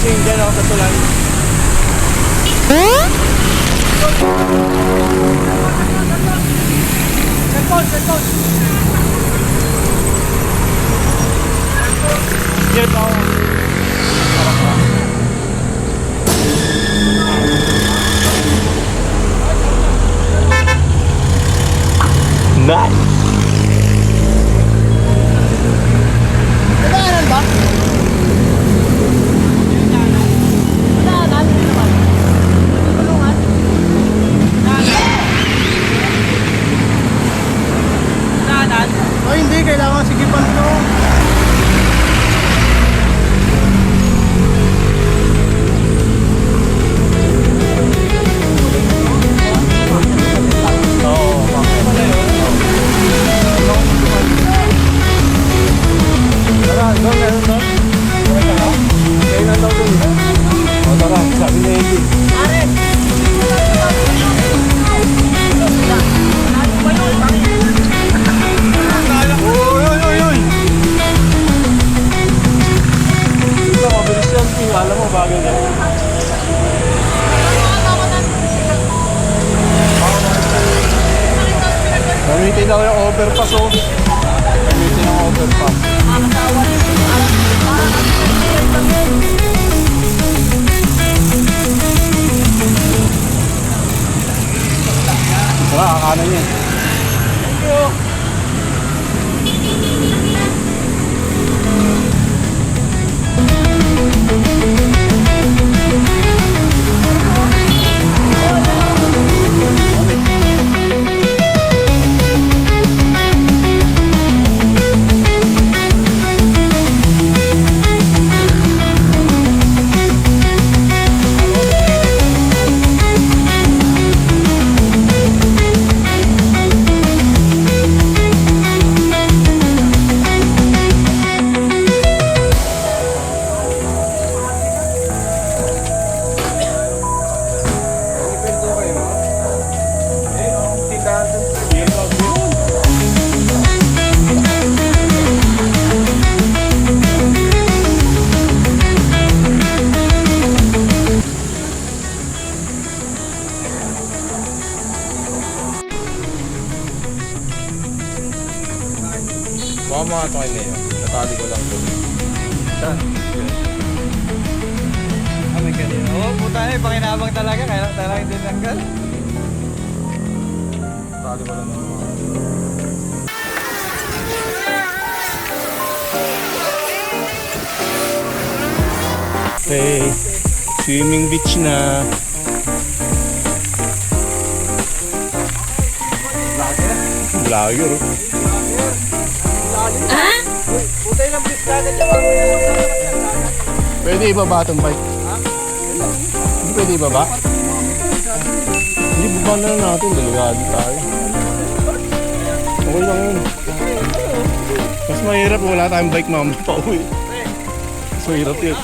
Dyan ako sa tulan. Cellphone. Yan ako. Nice! Nadaanan ba? Oh, hindi. Kailangan sigipan ko. Tara, doon meron doon. Kailan daw doon? O tara, sabi na hindi. Ares! Alam mo, bagay na. Gamitin daw yung overpass, oh. Gamitin yung overpass. Tara, kakanan niya. Thank you. Baka mga ito kayo ngayon. Natali ko lang doon. Saan? May kanina. Oo, puta na eh. Pakinabang talaga. Kaya talaga hindi tanggal. Natali ko lang doon. Okay. Swimming beach na. Vlogger. Puta yung biskada dyan. Pwede ibaba itong bike? Hindi pwede ibaba? Hindi, baba na natin. Delikado tayo. Okay lang yun. Mas mahirap wala tayong bike mamaya pa uwi. Mas mahirap yun.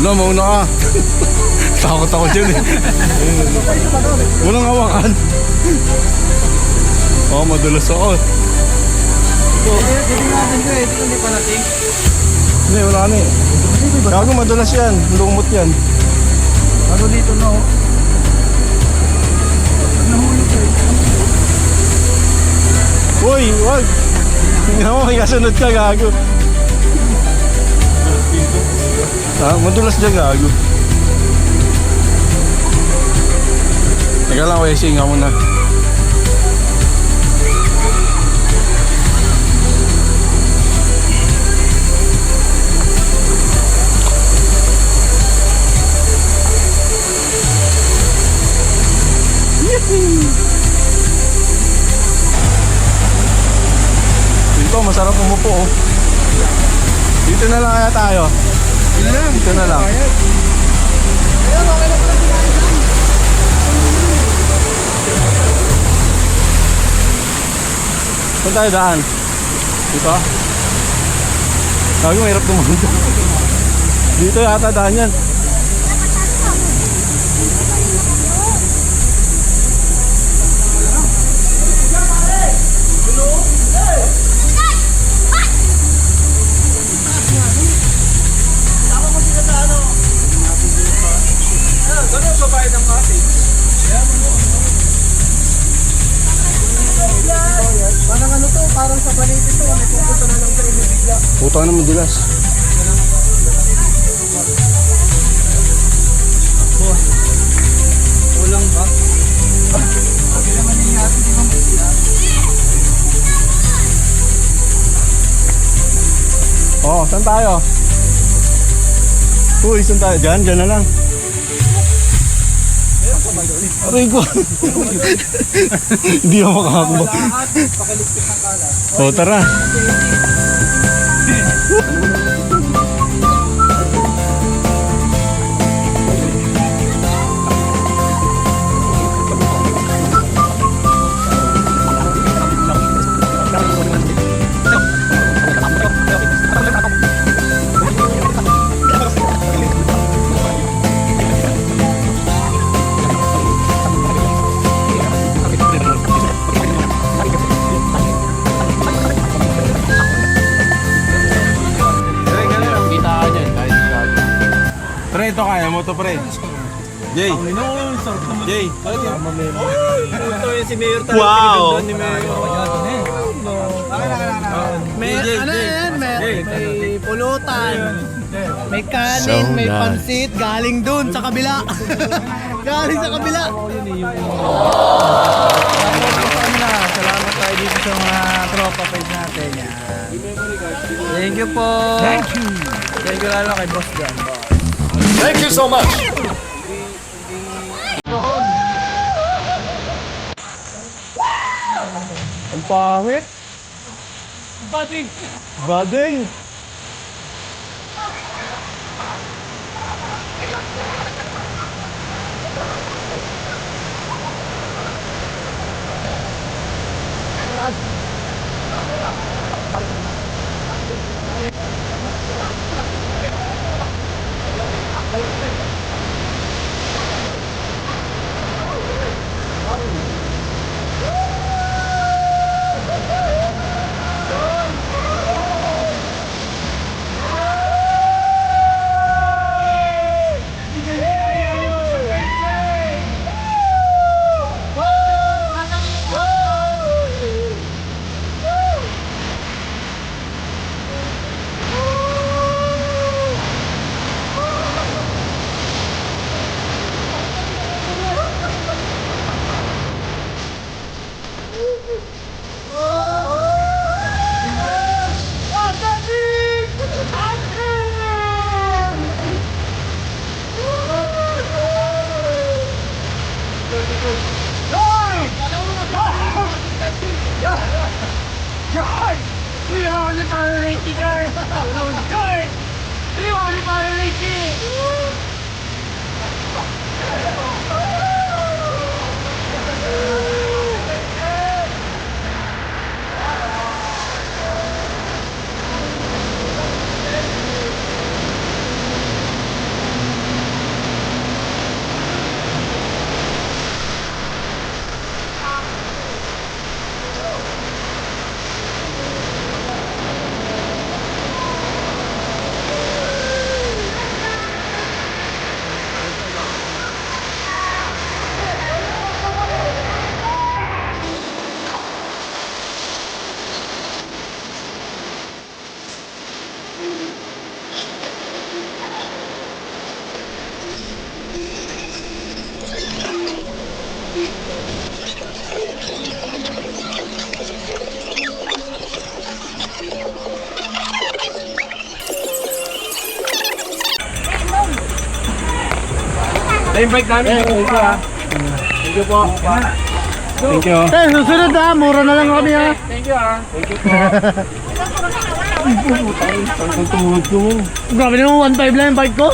Wala, mauna ka. Takot ako dyan eh. Walang hawakan. Oo, madulas ako. Hindi natin ito eh. Ito hindi pa natin. Hindi, wala na eh. Gago, madulas yan. Lumot yan. Ano dito na oh. Uy, wag. Tingnan mo, may kasunod ka, gago. Madulas dyan, gago. Teka lang, wesing nga muna. Dito, masarap umupo oh. Dito na lang kaya tayo. Dito na lang. Saan tayo daan? Dito? Lagi mahirap tumunta. Dito yata daan yan. Parang ano to, parang sa paligid ito. May pupunta na lang sa inyo bigla. Puta ka naman dulas. Kulang ba? Sabi naman niya natin, di ba bigla? Oh, saan tayo? Uy, saan tayo? Diyan na lang. Aray ko. Hindi ako makakakbo. Pakiligpit ng kalat. O, tara. Pre, ito kaya mo to, pre. Jay. Jay. Ito yung si Mayor tayo. Wow. Ni Mayor. May ano yan? May pulutan. May kanin, So may nice. pansit. Galing dun sa kabila. Galing sa kabila. Salamat tayo dito sa mga tropa page natin. Yan. Thank you po. Thank you. Thank you lalo kay Boss John. Thank you so much. Ang pangit. Bading. Bading. Na-invite namin. Thank you ha. Thank you po. Thank you. Susunod ha, mura na lang kami ha. Thank you ha. Thank you po. Ang tuhod ko mo. Grabe naman, 1.5 lang yung bike ko.